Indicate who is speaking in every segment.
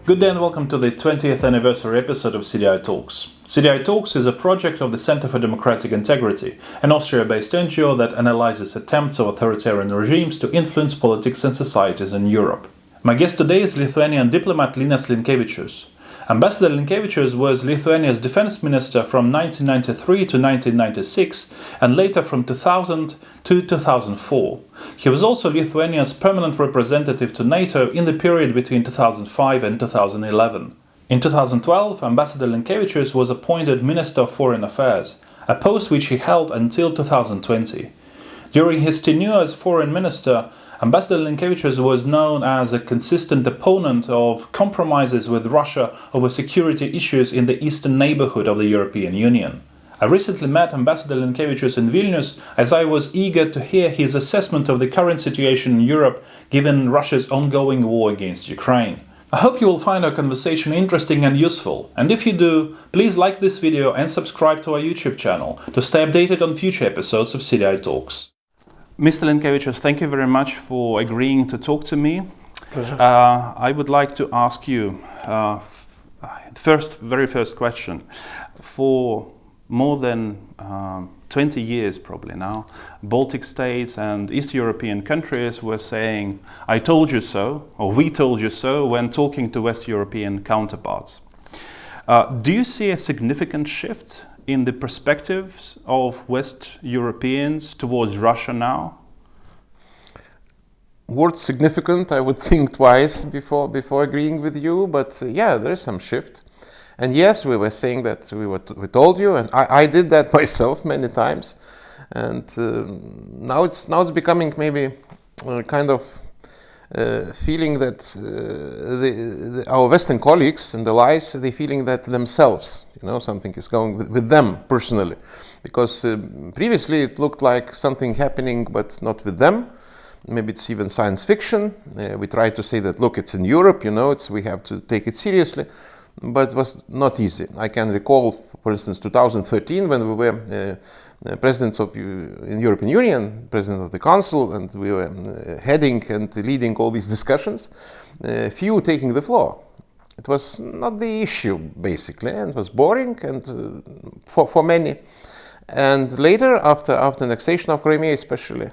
Speaker 1: Good day and welcome to the 20th anniversary episode of CDI Talks. CDI Talks is a project of the Center for Democratic Integrity, an Austria-based NGO that analyzes attempts of authoritarian regimes to influence politics and societies in Europe. My guest today is Lithuanian diplomat Linas Linkevičius. Ambassador Linkevičius was Lithuania's defense minister from 1993 to 1996 and later from 2000 to 2004. He was also Lithuania's permanent representative to NATO in the period between 2005 and 2011. In 2012, Ambassador Linkevičius was appointed Minister of Foreign Affairs, a post which he held until 2020. During his tenure as foreign minister, Ambassador Linkevičius was known as a consistent opponent of compromises with Russia over security issues in the eastern neighborhood of the European Union. I recently met Ambassador Linkevičius in Vilnius as I was eager to hear his assessment of the current situation in Europe given Russia's ongoing war against Ukraine. I hope you will find our conversation interesting and useful, and if you do, please like this video and subscribe to our YouTube channel to stay updated on future episodes of CDI Talks. Mr. Linkevičius, thank you very much for agreeing to talk to me.
Speaker 2: Pleasure.
Speaker 1: I would like to ask you, very first question. For more than 20 years probably now, Baltic states and East European countries were saying, I told you so, or we told you so, when talking to West European counterparts. Do you see a significant shift in the perspectives of West Europeans towards Russia now?
Speaker 2: Word significant, I would think twice before agreeing with you, but yeah, there's some shift. And yes, we were saying that we told you, and I did that myself many times. And now it's becoming maybe kind of feeling that our Western colleagues and allies, they feeling that themselves, something is going with them personally, because previously it looked like something happening, but not with them. Maybe it's even science fiction. We try to say that, look, it's in Europe, we have to take it seriously, but it was not easy. I can recall, for instance, 2013 when we were presidents of in European Union, president of the Council, and we were heading and leading all these discussions, few taking the floor. It was not the issue, basically, and it was boring and for many. And later, after annexation of Crimea especially,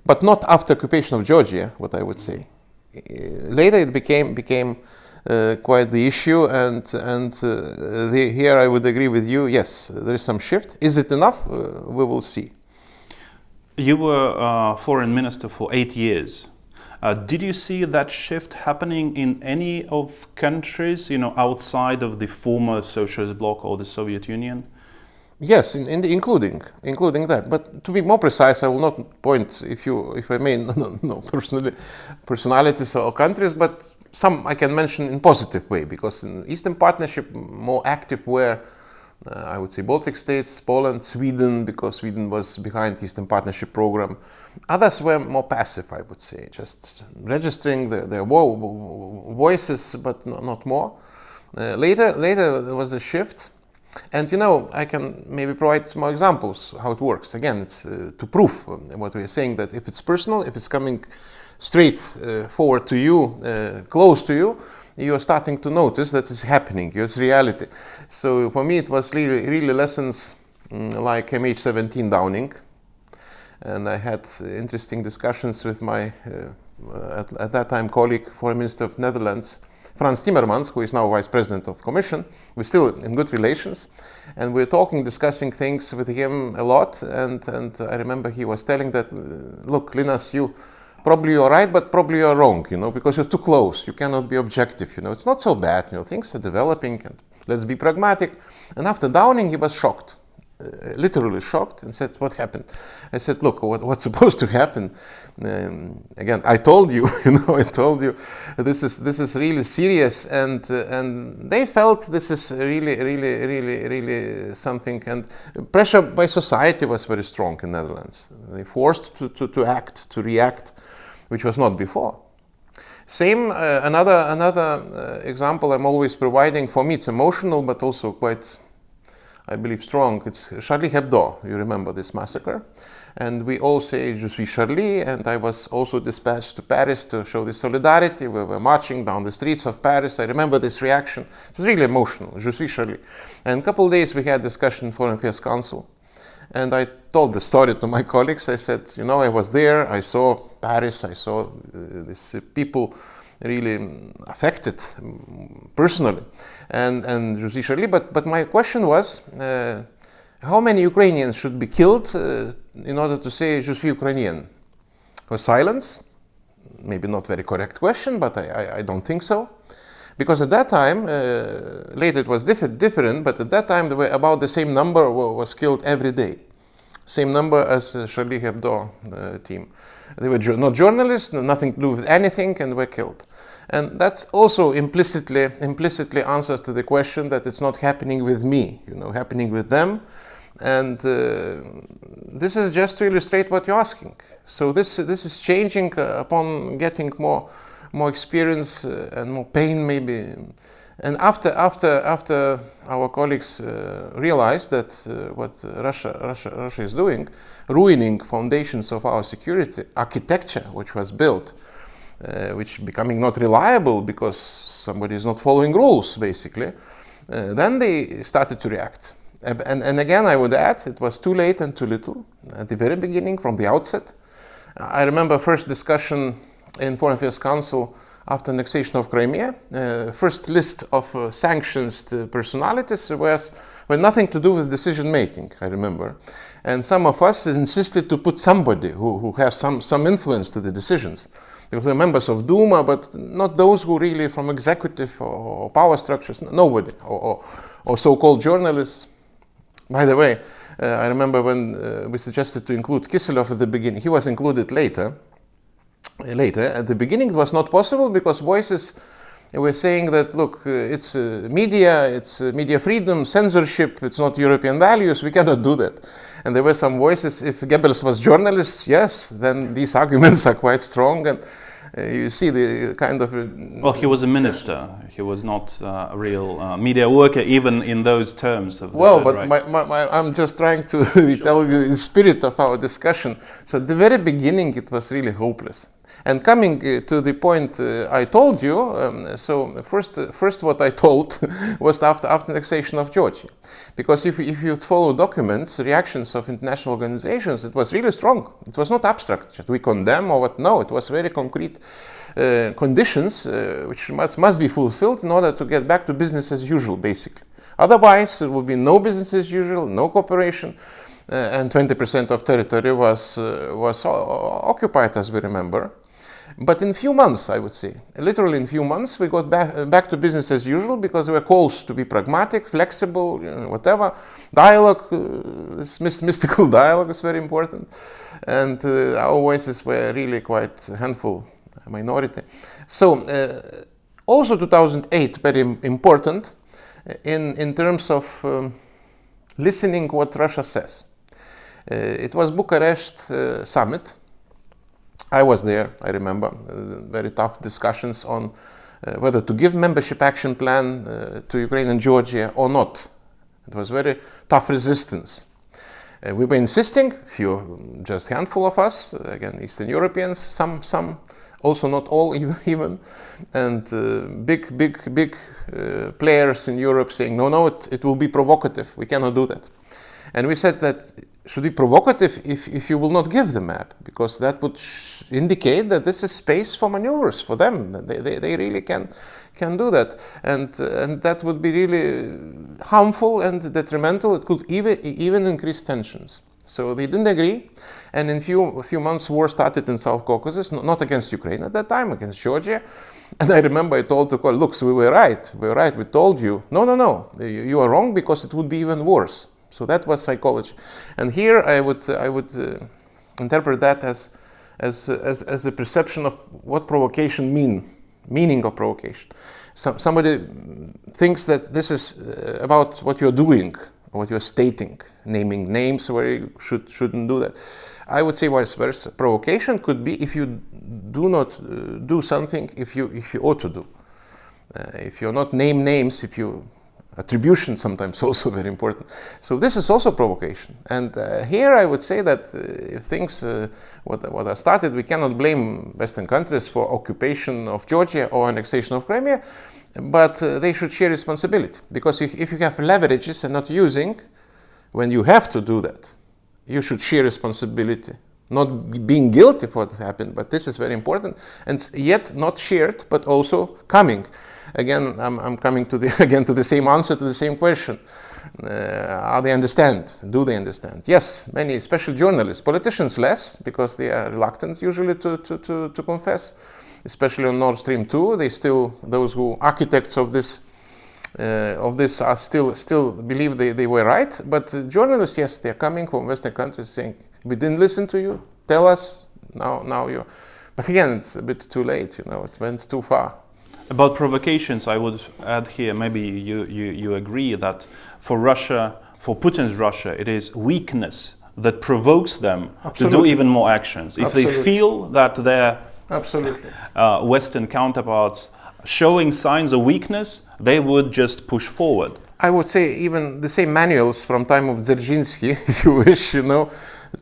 Speaker 2: but not after occupation of Georgia, what I would say. Later it became quite the issue, and here I would agree with you. Yes, there is some shift. Is it enough? We will see.
Speaker 1: You were foreign minister for 8 years. Did you see that shift happening in any of countries, outside of the former socialist bloc or the Soviet Union?
Speaker 2: Yes, including that. But to be more precise, I will not point, if I may, no personalities or countries, but some I can mention in positive way, because in Eastern Partnership more active were, I would say, Baltic states, Poland, Sweden, because Sweden was behind Eastern Partnership program. Others were more passive, I would say, just registering their voices, but not more. Later there was a shift. And I can maybe provide more examples how it works. Again, it's to prove what we're saying, that if it's personal, if it's coming straight forward to you, close to you, you're starting to notice that it's happening, it's reality. So for me, it was really lessons like MH17 downing. And I had interesting discussions with my, at that time, colleague, Foreign Minister of Netherlands, Frans Timmermans, who is now Vice President of the Commission. We're still in good relations, and we're discussing things with him a lot. And I remember he was telling that, look, Linas, probably you're right, but probably you're wrong, because you're too close. You cannot be objective, It's not so bad, things are developing, and let's be pragmatic. And after downing, he was shocked. Literally shocked, and said, what happened? I said, look, what's supposed to happen? Again, I told you, I told you, this is really serious, and they felt this is really something, and pressure by society was very strong in Netherlands. They forced to act, to react, which was not before. Same, another example I'm always providing. For me, it's emotional, but also quite, I believe, strong. It's Charlie Hebdo. You remember this massacre? And we all say, Je suis Charlie, and I was also dispatched to Paris to show this solidarity. We were marching down the streets of Paris. I remember this reaction. It was really emotional, Je suis Charlie. And a couple of days we had discussion in Foreign Affairs Council. And I told the story to my colleagues. I said, you know, I was there, I saw Paris, I saw these people really affected personally. And Je suis Charlie, but my question was, how many Ukrainians should be killed in order to say Je suis Ukrainian? Was silence? Maybe not very correct question, but I don't think so. Because at that time, later it was different, but at that time there were about the same number was killed every day. Same number as Charlie Hebdo team. They were not journalists, nothing to do with anything, and were killed. And that's also implicitly answers to the question that it's not happening with me, you know, happening with them. And this is just to illustrate what you're asking. So this is changing upon getting more experience and more pain maybe. And after our colleagues realized that what Russia is doing, ruining foundations of our security architecture, which was built, which becoming not reliable because somebody is not following rules, basically, then they started to react. And again, I would add, it was too late and too little at the very beginning, from the outset. I remember first discussion in Foreign Affairs Council after annexation of Crimea. First list of sanctions to personalities were nothing to do with decision making, I remember. And some of us insisted to put somebody who has some influence to the decisions. There were members of Duma, but not those who really from executive or power structures, nobody, or so-called journalists. By the way, I remember when we suggested to include Kiselov at the beginning. He was included later. At the beginning it was not possible because voices were saying that, look, it's media freedom, censorship, it's not European values, we cannot do that. And there were some voices, if Goebbels was journalist, yes, then these arguments are quite strong. And you see the kind of...
Speaker 1: Well, he was a minister. He was not a real media worker, even in those terms.
Speaker 2: I'm just trying to tell you the spirit of our discussion. So at the very beginning, it was really hopeless. And coming to the point I told you, so first what I told was after annexation of Georgia. Because if you follow documents, reactions of international organizations, it was really strong. It was not abstract, we condemn or what, no, it was very concrete conditions which must be fulfilled in order to get back to business as usual, basically. Otherwise, there will be no business as usual, no cooperation, and 20% of territory was occupied, as we remember. But in few months, I would say, literally in few months, we got back to business as usual because we were calls to be pragmatic, flexible, whatever. Dialogue, this mystical dialogue is very important. And our voices were really quite a handful, a minority. So also 2008, very important in terms of listening what Russia says. It was Bucharest summit. I was there, I remember, very tough discussions on whether to give membership action plan to Ukraine and Georgia or not. It was very tough resistance. We were insisting, just handful of us, again, Eastern Europeans, some, also not all even, and big players in Europe saying, no, it will be provocative, we cannot do that. And we said that should be provocative if you will not give the map, because that would indicate that this is space for maneuvers for them. They really can do that, and that would be really harmful and detrimental. It could even increase tensions. So they didn't agree, and in a few months war started in South Caucasus, not against Ukraine at that time, against Georgia. And I remember I told the colleague, look, so we were right, we told you, no, you are wrong, because it would be even worse. So that was psychology, and here I would interpret that as a perception of what provocation meaning of provocation. Somebody thinks that this is about what you're doing, what you're stating, naming names where you shouldn't do that. I would say vice versa. Provocation could be if you do not do something if you ought to do. If you're not name names, if you attribution sometimes also very important. So this is also provocation. And here I would say that if things, what I started, we cannot blame Western countries for occupation of Georgia or annexation of Crimea, but they should share responsibility. Because if you have leverages and not using, when you have to do that, you should share responsibility. Not being guilty for what happened, but this is very important, and yet not shared, but also coming. Again, I'm coming to the same answer to the same question. How they understand? Do they understand? Yes, many, especially journalists, politicians less, because they are reluctant usually to confess. Especially on Nord Stream 2, they still, those who architects of this are still believe they were right. But journalists, yes, they are coming from Western countries saying, we didn't listen to you, tell us, now you. But again, it's a bit too late, it went too far.
Speaker 1: About provocations, I would add here, maybe you agree that for Russia, for Putin's Russia, it is weakness that provokes them to do even more actions. If they feel that their Western counterparts showing signs of weakness, they would just push forward.
Speaker 2: I would say even the same manuals from time of Dzerzhinsky, if you wish,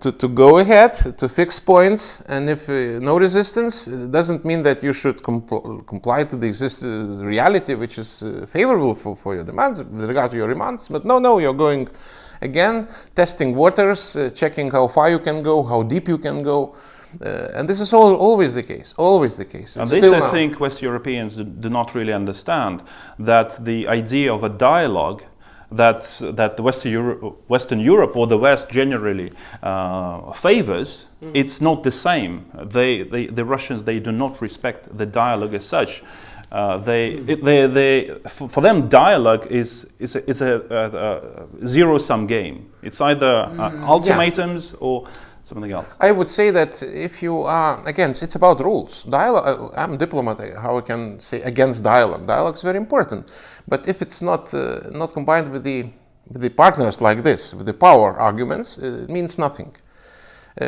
Speaker 2: to go ahead, to fix points, and if no resistance, it doesn't mean that you should comply to the reality which is favorable for your demands, with regard to your demands, but no, you're going again, testing waters, checking how far you can go, how deep you can go, and this is always the case,
Speaker 1: And this, I think, West Europeans do not really understand, that the idea of a dialogue that the Western Europe or the West generally favors, it's not the same. The Russians, they do not respect the dialogue as such. For them, dialogue is a zero-sum game. It's either ultimatums or something else.
Speaker 2: I would say that if you are, again, it's about rules. Dialogue, I'm a diplomat, how I can say against dialogue. Dialogue is very important. But if it's not combined with the partners like this, with the power arguments, it means nothing.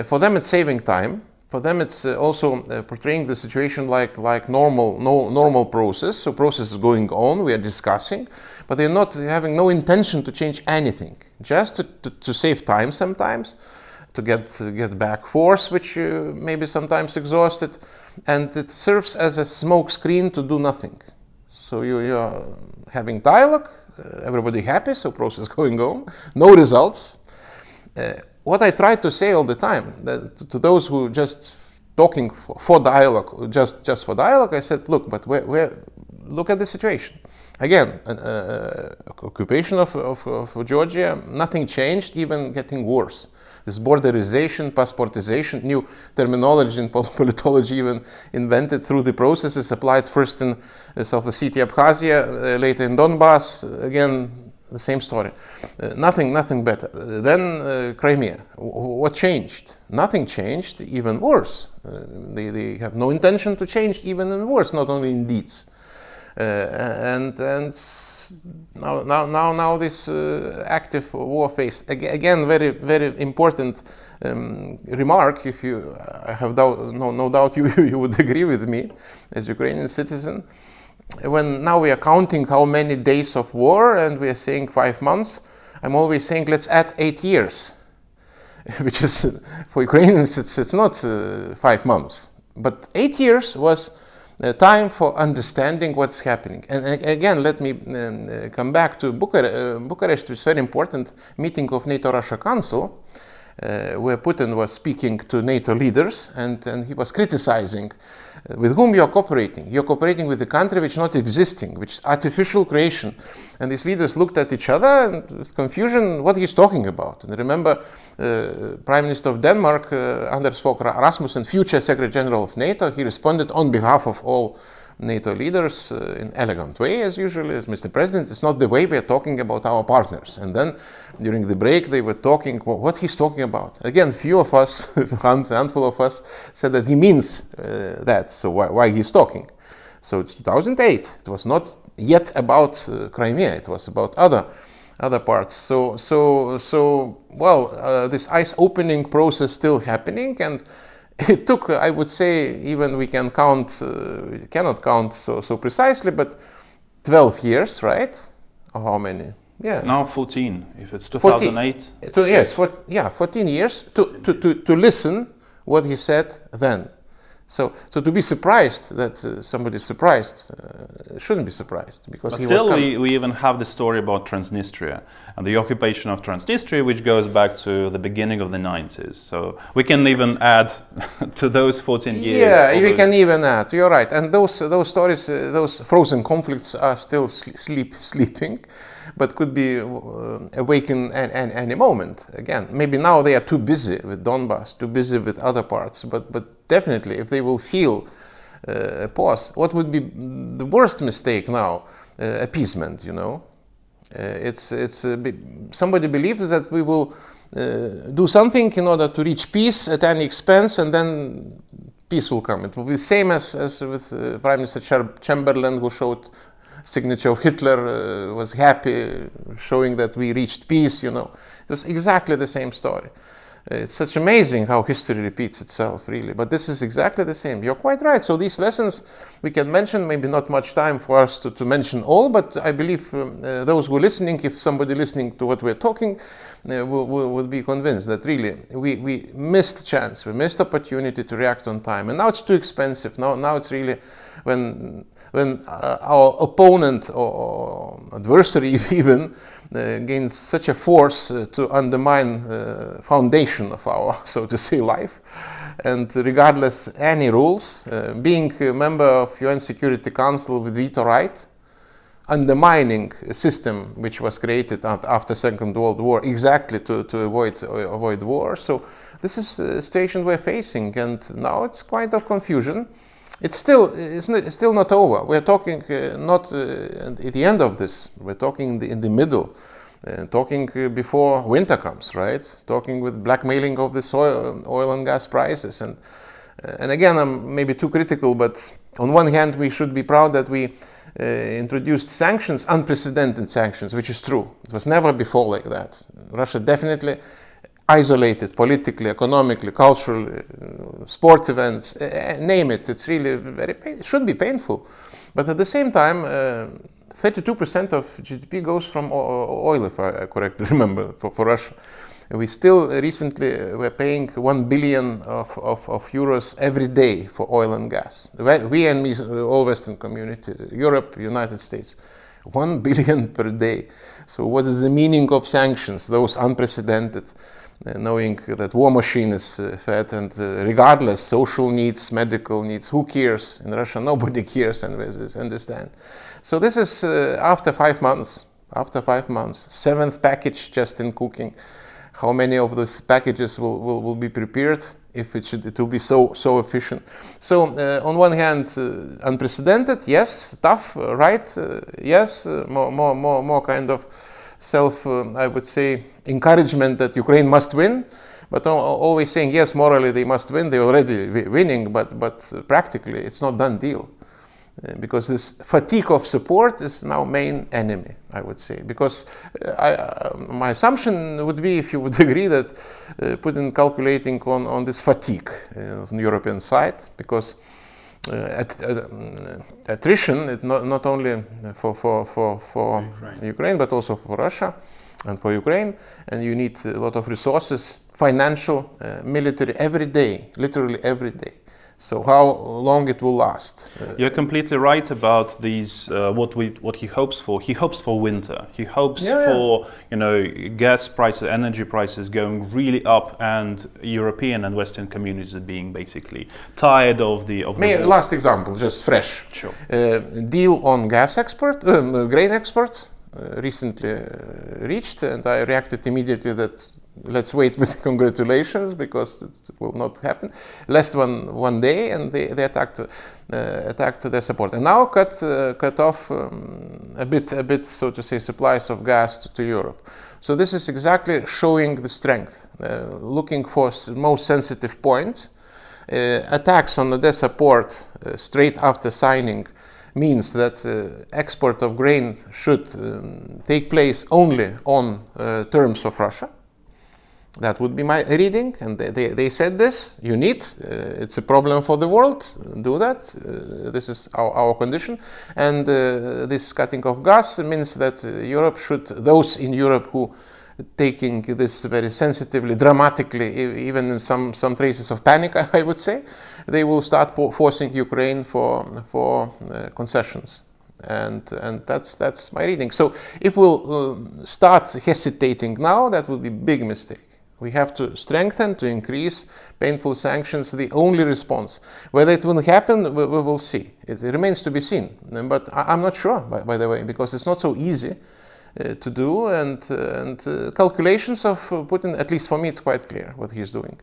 Speaker 2: For them, it's saving time. For them, it's also portraying the situation like normal process. So process is going on, we are discussing, but they're not having no intention to change anything. Just to save time sometimes, to get back force, which maybe sometimes exhausted, and it serves as a smoke screen to do nothing. So you're having dialogue, everybody happy, so process going on, no results. What I try to say all the time, that to those who just talking for dialogue, just for dialogue, I said, look, but look at the situation. Again, occupation of Georgia, nothing changed, even getting worse. This borderization, passportization, new terminology in politology even invented through the processes applied first in South Ossetia, Abkhazia, later in Donbass, again, the same story. Nothing better. Then Crimea. What changed? Nothing changed, even worse. They have no intention to change, even worse, not only in deeds. And now this active war phase, again, very important remark. If you have no doubt you would agree with me as Ukrainian citizen. When now we are counting how many days of war and we are saying 5 months, I'm always saying let's add 8 years, which is for Ukrainians it's not 5 months, but 8 years was time for understanding what's happening. And again, let me come back to Bucharest, which is very important meeting of NATO-Russia Council, where Putin was speaking to NATO leaders, and he was criticizing with whom you are cooperating. You're cooperating with a country which is not existing, which is artificial creation. And these leaders looked at each other and with confusion what he's talking about. And remember, Prime Minister of Denmark, Anders Fogh Rasmussen, future Secretary General of NATO, he responded on behalf of all NATO leaders in elegant way, as usually, as Mr. President. It's not the way we are talking about our partners. And then during the break, they were talking what he's talking about. Again, few of us, handful of us, said that he means that. So why he's talking? So it's 2008. It was not yet about Crimea. It was about other parts. So this ice opening process still happening, and it took, I would say, even we cannot count so precisely, but 12 years, right? Or how many? Yeah.
Speaker 1: Now 14, if it's 2008.
Speaker 2: 14 years to listen what he said then. So to be surprised that somebody's surprised shouldn't be surprised, because
Speaker 1: but
Speaker 2: he
Speaker 1: still
Speaker 2: was
Speaker 1: we even have the story about Transnistria and the occupation of Transnistria, which goes back to the beginning of the 90s. So we can even add to those 14 years.
Speaker 2: Yeah, we can even add. You're right. And those stories, those frozen conflicts are still sleeping, but could be awakened at any moment. Again, maybe now they are too busy with Donbass, too busy with other parts, but definitely if they will feel a pause, what would be the worst mistake now? Appeasement, you know. Somebody believes that we will do something in order to reach peace at any expense, and then peace will come. It will be the same as with Prime Minister Chamberlain, who showed signature of Hitler, was happy, showing that we reached peace, you know. It was exactly the same story. It's such amazing how history repeats itself, really. But this is exactly the same. You're quite right. So these lessons we can mention, maybe not much time for us to mention all, but I believe those who are listening, if somebody listening to what we're talking, will be convinced that really we missed chance, we missed opportunity to react on time. And now it's too expensive. Now it's really when our opponent or adversary even gains such a force to undermine the foundation of our, so to say, life, and regardless any rules, being a member of UN Security Council with veto right, undermining a system which was created after Second World War exactly to avoid war. So this is a situation we're facing, and now it's quite of confusion. It's still not over. We're talking not at the end of this. We're talking in the middle, talking before winter comes, right? Talking with blackmailing of this oil and gas prices. And again, I'm maybe too critical, but on one hand, we should be proud that we introduced sanctions, unprecedented sanctions, which is true. It was never before like that. Russia definitely isolated politically, economically, culturally, sports events, name it. It's really it should be painful. But at the same time, 32% of GDP goes from oil, if I correctly remember, for Russia. And we still recently were paying 1 billion of euros every day for oil and gas. We and me, all Western community, Europe, United States, 1 billion per day. So what is the meaning of sanctions? Those unprecedented, knowing that war machine is fed, and regardless social needs, medical needs, who cares? In Russia, nobody cares, and we understand. So this is after 5 months. After 5 months, 7th package just in cooking. How many of those packages will be prepared? If it will be so efficient. So on one hand, unprecedented, yes. Tough, right? Yes. More kind of I would say, encouragement that Ukraine must win, but always saying yes, morally they must win. They're already winning, but practically it's not done deal. Because this fatigue of support is now main enemy, I would say. Because my assumption would be, if you would agree, that Putin calculating on this fatigue on the European side, because attrition, it not only for Ukraine, but also for Russia and for Ukraine, and you need a lot of resources, financial, military, every day, literally every day. So how long it will last?
Speaker 1: You're completely right about these. What he hopes for. He hopes for winter. He hopes for gas prices, energy prices going really up, and European and Western communities being basically tired of the.
Speaker 2: Last example, just fresh.
Speaker 1: Sure.
Speaker 2: Deal on gas export, grain export, recently reached, and I reacted immediately that. Let's wait with congratulations, because it will not happen. Last one day, and they attacked their support, and now cut off a bit, so to say, supplies of gas to Europe. So this is exactly showing the strength, looking for most sensitive points. Attacks on their support straight after signing means that export of grain should take place only on terms of Russia. That would be my reading, and they said this, you need, it's a problem for the world, do that, this is our condition, and this cutting of gas means that Europe should, those in Europe who taking this very sensitively, dramatically, even some traces of panic, I would say, they will start forcing Ukraine for concessions. And that's my reading. So if we'll start hesitating now, that would be a big mistake. We have to strengthen, to increase painful sanctions, the only response. Whether it will happen, we will see. It remains to be seen. But I'm not sure, by the way, because it's not so easy to do. And calculations of Putin, at least for me, it's quite clear what he's doing.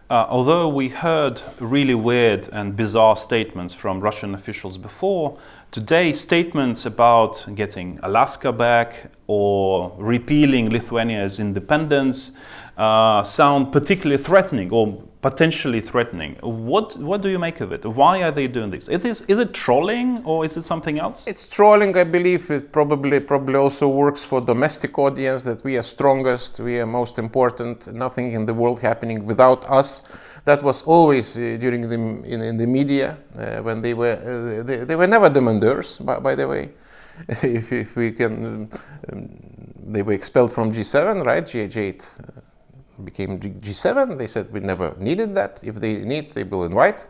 Speaker 1: Although we heard really weird and bizarre statements from Russian officials before, today statements about getting Alaska back or repealing Lithuania's independence sound particularly threatening or potentially threatening. What do you make of it? Why are they doing this? Is it trolling or is it something else?
Speaker 2: It's trolling, I believe. It probably also works for domestic audience, that we are strongest, we are most important, nothing in the world happening without us. That was always during in the media when they were never demandeurs, by the way. if we can, they were expelled from G7, right? G8 became G7. They said we never needed that. If they need, they will invite.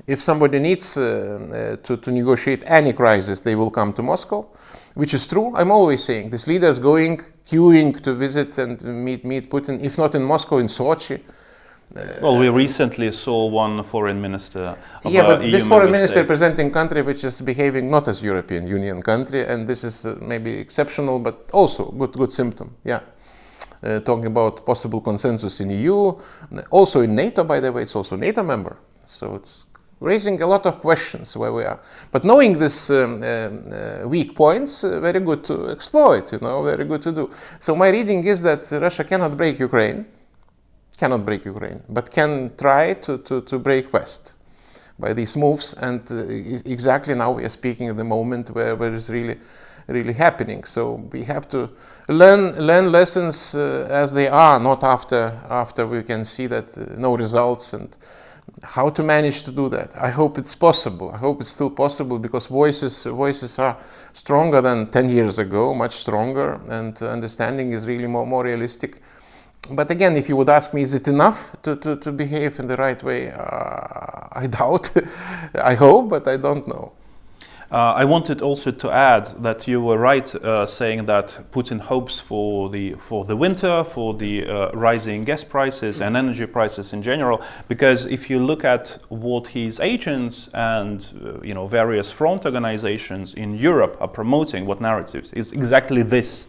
Speaker 2: If somebody needs to negotiate any crisis, they will come to Moscow, which is true. I'm always saying this leaders queuing to visit and meet Putin, if not in Moscow, in Sochi.
Speaker 1: Well, we recently saw one foreign minister of
Speaker 2: but this foreign minister
Speaker 1: state
Speaker 2: representing country which is behaving not as European Union country, and this is maybe exceptional, but also good symptom. Yeah. Talking about possible consensus in EU, also in NATO, by the way, it's also NATO member. So it's raising a lot of questions where we are. But knowing this weak points, very good to exploit, very good to do. So my reading is that Russia cannot break Ukraine, but can try to break West by these moves. And exactly now we are speaking at the moment where it's really happening. So we have to learn lessons as they are, not after we can see that no results, and how to manage to do that. I hope it's possible. I hope it's still possible, because voices are stronger than 10 years ago, much stronger, and understanding is really more realistic. But again, if you would ask me, is it enough to behave in the right way? I doubt. I hope, but I don't know.
Speaker 1: I wanted also to add that you were right saying that Putin hopes for the winter, for the rising gas prices and energy prices in general, because if you look at what his agents and various front organizations in Europe are promoting, what narratives is exactly this,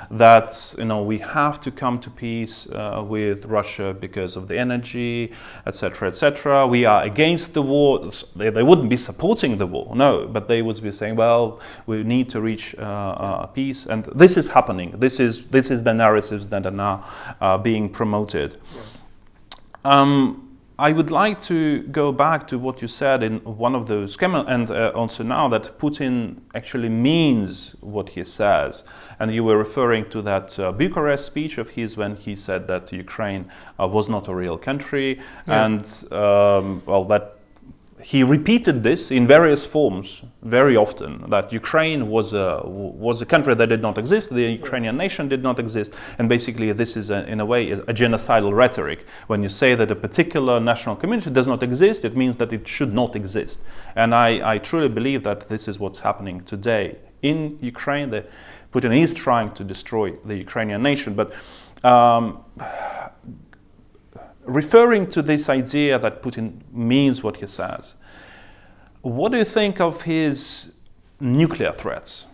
Speaker 1: that we have to come to peace with Russia because of the energy, etc., etc. We are against the war. They wouldn't be supporting the war, no, but they would be saying, well, we need to reach peace, and this is happening. This is the narratives that are now being promoted. I would like to go back to what you said in one of those comments, and also now, that Putin actually means what he says. And you were referring to that Bucharest speech of his when he said that Ukraine was not a real country, and that he repeated this in various forms very often, that Ukraine was a country that did not exist, the Ukrainian nation did not exist, and basically this is in a way a genocidal rhetoric. When you say that a particular national community does not exist, it means that it should not exist. And I truly believe that this is what's happening today in Ukraine. Putin is trying to destroy the Ukrainian nation, but referring to this idea that Putin means what he says, what do you think of his nuclear threats?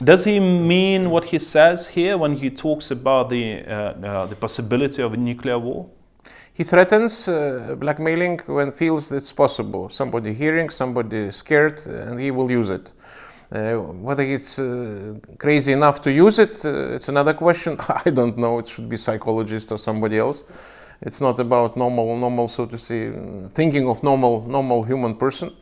Speaker 1: Does he mean what he says here when he talks about the possibility of a nuclear war?
Speaker 2: He threatens blackmailing when feels it's possible. Somebody hearing, somebody scared, and he will use it. Whether it's crazy enough to use it, it's another question. I don't know. It should be psychologist or somebody else. It's not about normal, so to say, thinking of normal human person.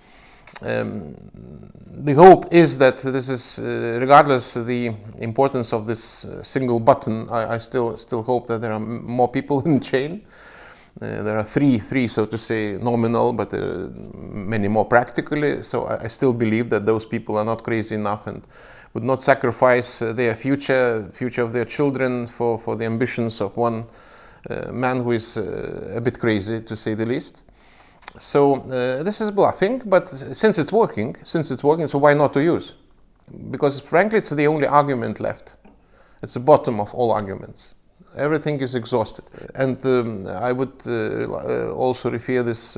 Speaker 2: The hope is that this is, regardless of the importance of this single button, I still hope that there are more people in the chain. There are three, so to say, nominal, but many more practically. So I still believe that those people are not crazy enough and would not sacrifice their future of their children for the ambitions of one man who is a bit crazy, to say the least. So this is bluffing, but since it's working, so why not to use? Because frankly, it's the only argument left. It's the bottom of all arguments. Everything is exhausted. And I would also refer this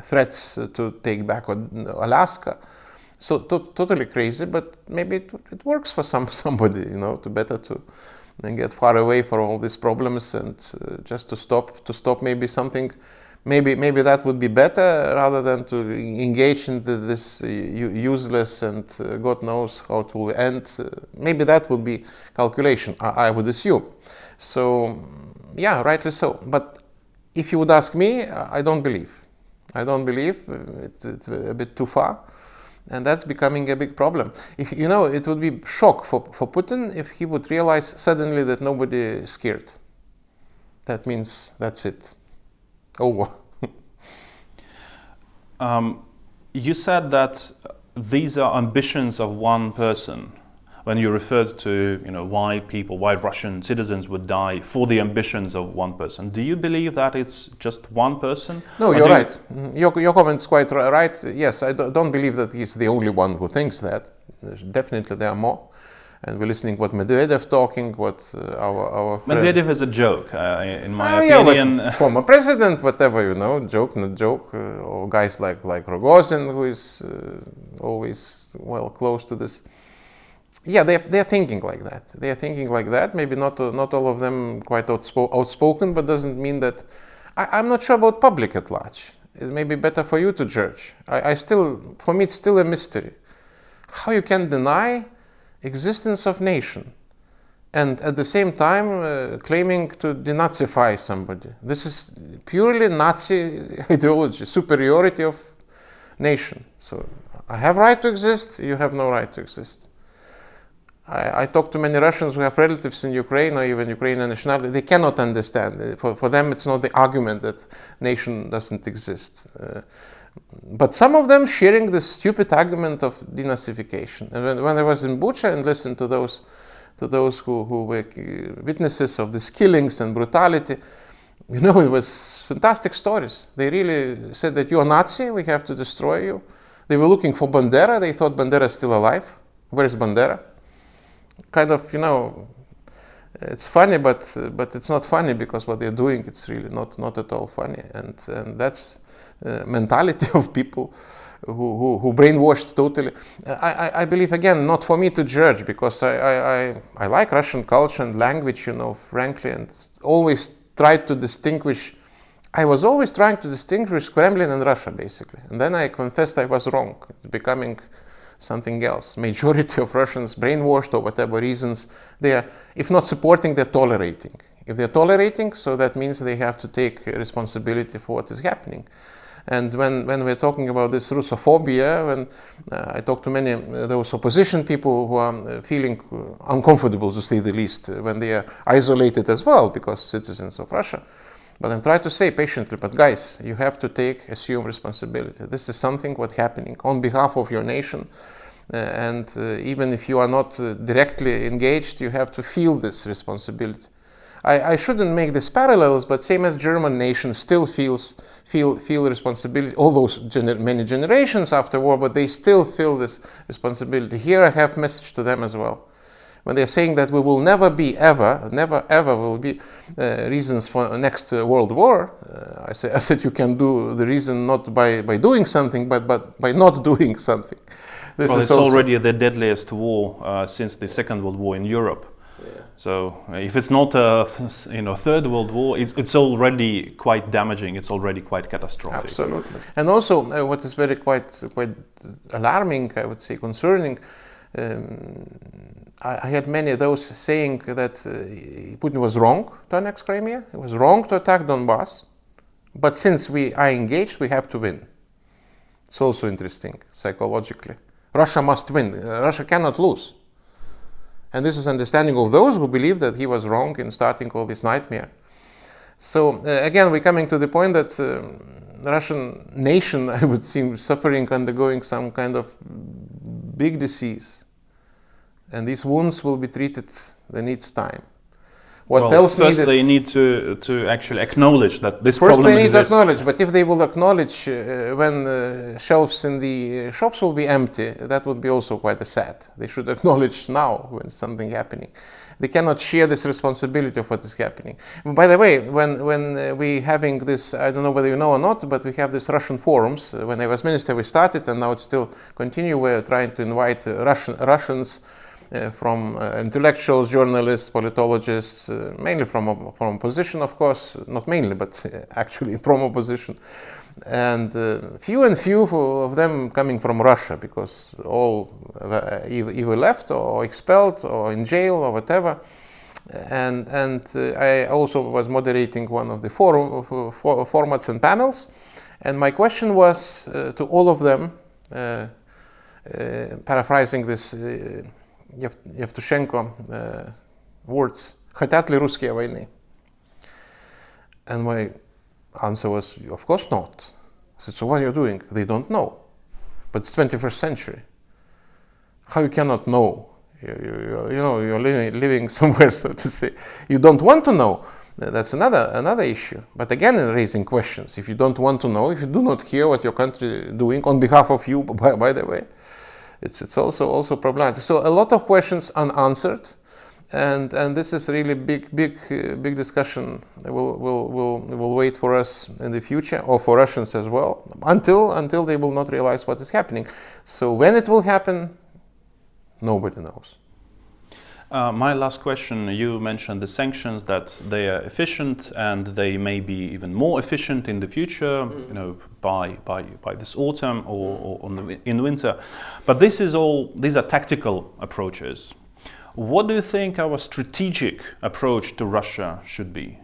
Speaker 2: threats to take back Alaska. So totally crazy, but maybe it works for somebody, to better to get far away from all these problems and just to stop maybe something. Maybe that would be better rather than to engage in this useless and God knows how it will end. Maybe that would be calculation, I would assume. So, yeah, rightly so. But if you would ask me, I don't believe. It's a bit too far. And that's becoming a big problem. It would be shock for Putin if he would realize suddenly that nobody is scared. That means that's it. Over.
Speaker 1: You said that these are ambitions of one person. When you referred to, why Russian citizens would die for the ambitions of one person. Do you believe that it's just one person?
Speaker 2: No, you're right. Your comment's quite right. Yes, I don't believe that he's the only one who thinks that. Definitely there are more. And we're listening what Medvedev talking, what our friend...
Speaker 1: Medvedev is a joke, in my opinion.
Speaker 2: Yeah, former president, whatever, joke, not joke. Or guys like Rogozin, who is always, close to this. Yeah, they're thinking like that. Maybe not all of them quite outspoken, but doesn't mean that... I'm not sure about public at large. It may be better for you to judge. For me, it's still a mystery. How you can deny existence of nation and at the same time claiming to denazify somebody. This is purely Nazi ideology, superiority of nation. So I have right to exist, you have no right to exist. I talk to many Russians who have relatives in Ukraine or even Ukrainian nationality. They cannot understand. For them, it's not the argument that nation doesn't exist. But some of them sharing the stupid argument of denazification. And when I was in Bucha and listened to those who were witnesses of these killings and brutality, it was fantastic stories. They really said that you're a Nazi, we have to destroy you. They were looking for Bandera. They thought Bandera is still alive. Where is Bandera? Kind of, it's funny, but it's not funny because what they're doing, it's really not at all funny. And that's mentality of people who brainwashed totally. I believe, again, not for me to judge, because I like Russian culture and language, frankly, and always tried to distinguish. I was always trying to distinguish Kremlin and Russia, basically. And then I confessed I was wrong. It's becoming something else. Majority of Russians, brainwashed or whatever reasons, they are, if not supporting, they're tolerating. If they're tolerating, so that means they have to take responsibility for what is happening. And when we're talking about this Russophobia, when I talk to many those opposition people who are feeling uncomfortable, to say the least, when they are isolated as well, because citizens of Russia. But I'm trying to say patiently, but guys, you have to assume responsibility. This is something what's happening on behalf of your nation. And even if you are not directly engaged, you have to feel this responsibility. I shouldn't make these parallels, but same as German nation still feel responsibility, all those many generations after war, but they still feel this responsibility. Here I have a message to them as well. When they're saying that we will never ever will be reasons for next World War, I said you can do the reason not by doing something, but by not doing something.
Speaker 1: It's already the deadliest war since the Second World War in Europe. Yeah. So if it's not a Third World War, it's already quite damaging. It's already quite catastrophic.
Speaker 2: Absolutely. And also, what is very quite alarming, I would say, concerning. I had many of those saying that Putin was wrong to annex Crimea, he was wrong to attack Donbass, but since we are engaged, we have to win. It's also interesting psychologically. Russia must win. Russia cannot lose. And this is understanding of those who believe that he was wrong in starting all this nightmare. So again, we're coming to the point that Russian nation, I would seem, suffering, undergoing some kind of big disease. And these wounds will be treated, they need time. What else
Speaker 1: first
Speaker 2: needed?
Speaker 1: They need to actually acknowledge that this
Speaker 2: First
Speaker 1: problem
Speaker 2: they need
Speaker 1: exists.
Speaker 2: to acknowledge, but if they will acknowledge when shelves in the shops will be empty, that would be also quite sad. They should acknowledge now when something happening. They cannot share this responsibility of what is happening. By the way, when we having this, I don't know whether you know or not, but we have these Russian forums. When I was minister, we started, and now it's still continue. We're trying to invite Russians from intellectuals, journalists, politologists, mainly from opposition, of course, not mainly, but actually from opposition, and few of them coming from Russia, because all either left or expelled or in jail or whatever. And I also was moderating one of the formats and panels, and my question was to all of them, paraphrasing this Yevtushenko words, "Хотят ли русские войны?" And my answer was, of course not. I said, so what are you doing? They don't know. But it's 21st century. How you cannot know? You're living somewhere, so to say. You don't want to know. That's another issue. But again, raising questions. If you don't want to know, if you do not care what your country is doing on behalf of you, by the way, it's also problematic. So a lot of questions unanswered, and this is really big discussion. Will wait for us in the future, or for Russians as well, until they will not realize what is happening. So when it will happen, nobody knows.
Speaker 1: My last question, you mentioned the sanctions, that they are efficient and they may be even more efficient in the future, by this autumn or in winter. But these are tactical approaches. What do you think our strategic approach to Russia should be?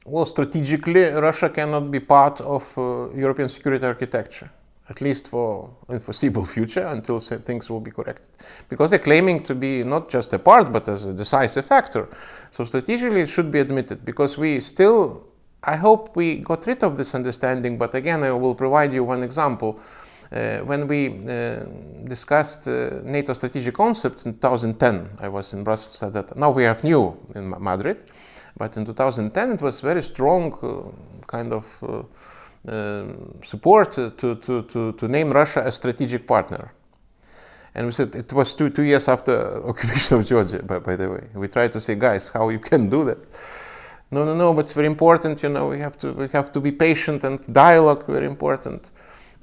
Speaker 2: Well, strategically, Russia cannot be part of European security architecture, at least for unforeseeable future, until things will be corrected. Because they're claiming to be not just a part, but as a decisive factor. So strategically, it should be admitted, because we still, I hope we got rid of this understanding, but again, I will provide you one example. When we discussed NATO strategic concept in 2010, I was in Brussels at that. Now we have new in Madrid, but in 2010 it was very strong kind of support to name Russia a strategic partner. And we said it was two years after occupation of Georgia, by the way. We tried to say, guys, how you can do that? No, but it's very important, we have to be patient, and dialogue very important.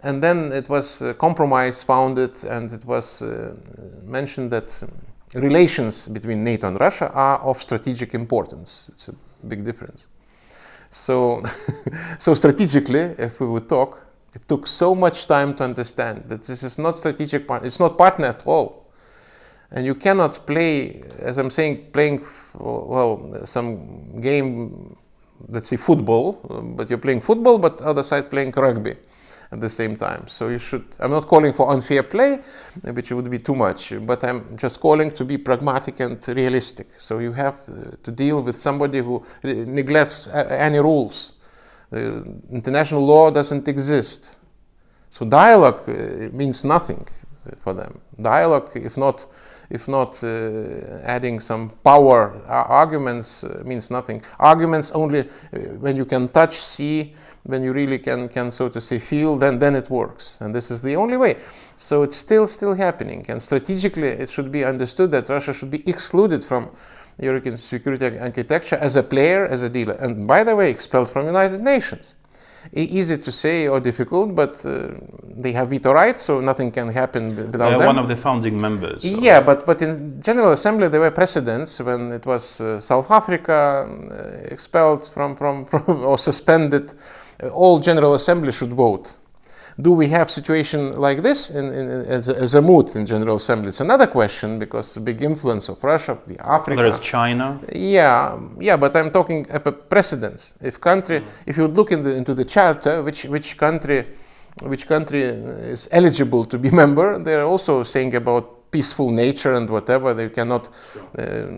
Speaker 2: And then it was compromise founded, and it was mentioned that relations between NATO and Russia are of strategic importance. It's a big difference. So strategically, if we would talk, it took so much time to understand that this is not strategic partner. It's not partner at all. And you cannot play, as I'm saying, playing, some game, let's say football, but you're playing football, but other side playing rugby at the same time. So you should, I'm not calling for unfair play, which would be too much, but I'm just calling to be pragmatic and realistic. So you have to deal with somebody who neglects any rules. International law doesn't exist. So dialogue means nothing for them. Dialogue, if not adding some power arguments, means nothing. Arguments only when you can touch, see, when you really can so to say feel, then it works. And this is the only way. So it's still happening. And strategically, it should be understood that Russia should be excluded from European security architecture as a player, as a dealer. And by the way, expelled from United Nations. Easy to say or difficult, but they have veto rights, so nothing can happen without them.
Speaker 1: They're one of the founding members. So.
Speaker 2: Yeah, but in General Assembly there were precedents when it was South Africa expelled from or suspended. All General Assembly should vote. Do we have situation like this as a mood in General Assembly? It's another question, because the big influence of Russia, the Africa.
Speaker 1: There is China.
Speaker 2: Yeah, but I'm talking about precedents. If you look into the charter, which country is eligible to be member, they're also saying about peaceful nature and whatever. They cannot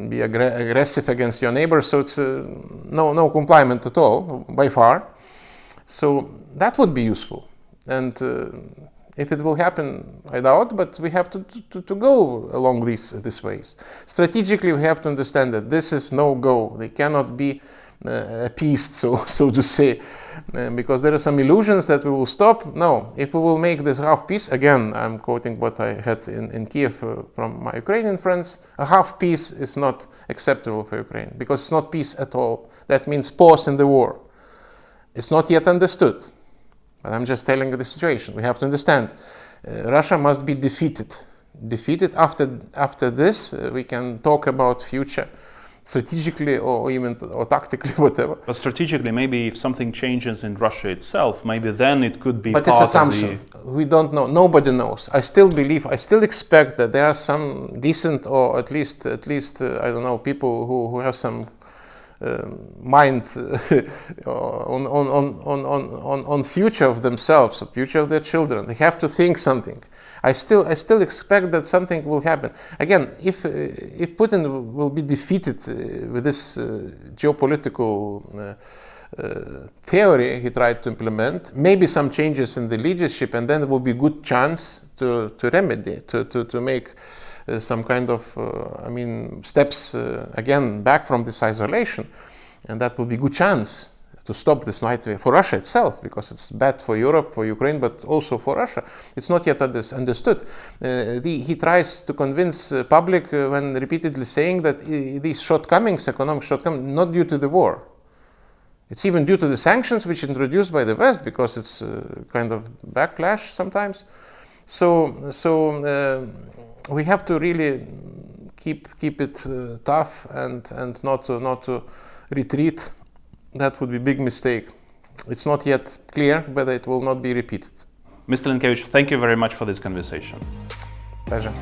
Speaker 2: be aggressive against your neighbor. So it's no compliance at all by far. So that would be useful. And if it will happen, I doubt, but we have to go along these ways. Strategically, we have to understand that this is no-go. They cannot be appeased, so to say, because there are some illusions that we will stop. No, if we will make this half peace, again, I'm quoting what I had in Kiev from my Ukrainian friends, a half peace is not acceptable for Ukraine, because it's not peace at all. That means pause in the war. It's not yet understood. But I'm just telling you the situation. We have to understand. Russia must be defeated. Defeated. After this, we can talk about future strategically or tactically, whatever.
Speaker 1: But strategically, maybe if something changes in Russia itself, maybe then it could be.
Speaker 2: But
Speaker 1: part
Speaker 2: it's assumption. We don't know. Nobody knows. I still expect that there are some decent, or at least I don't know, people who have some mind on future of themselves, future of their children. They have to think something. I still expect that something will happen. Again, if Putin will be defeated with this geopolitical theory he tried to implement, maybe some changes in the leadership, and then there will be good chance to remedy, to make some kind of, steps again back from this isolation, and that will be good chance to stop this nightmare for Russia itself, because it's bad for Europe, for Ukraine, but also for Russia. It's not yet understood. He tries to convince public when repeatedly saying that these shortcomings, economic shortcomings, not due to the war. It's even due to the sanctions which introduced by the West, because it's kind of backlash sometimes. So we have to really keep it tough and not to retreat. That would be a big mistake. It's not yet clear whether it will not be repeated.
Speaker 1: Mr. Linkevičius, thank you very much for this conversation.
Speaker 2: Pleasure.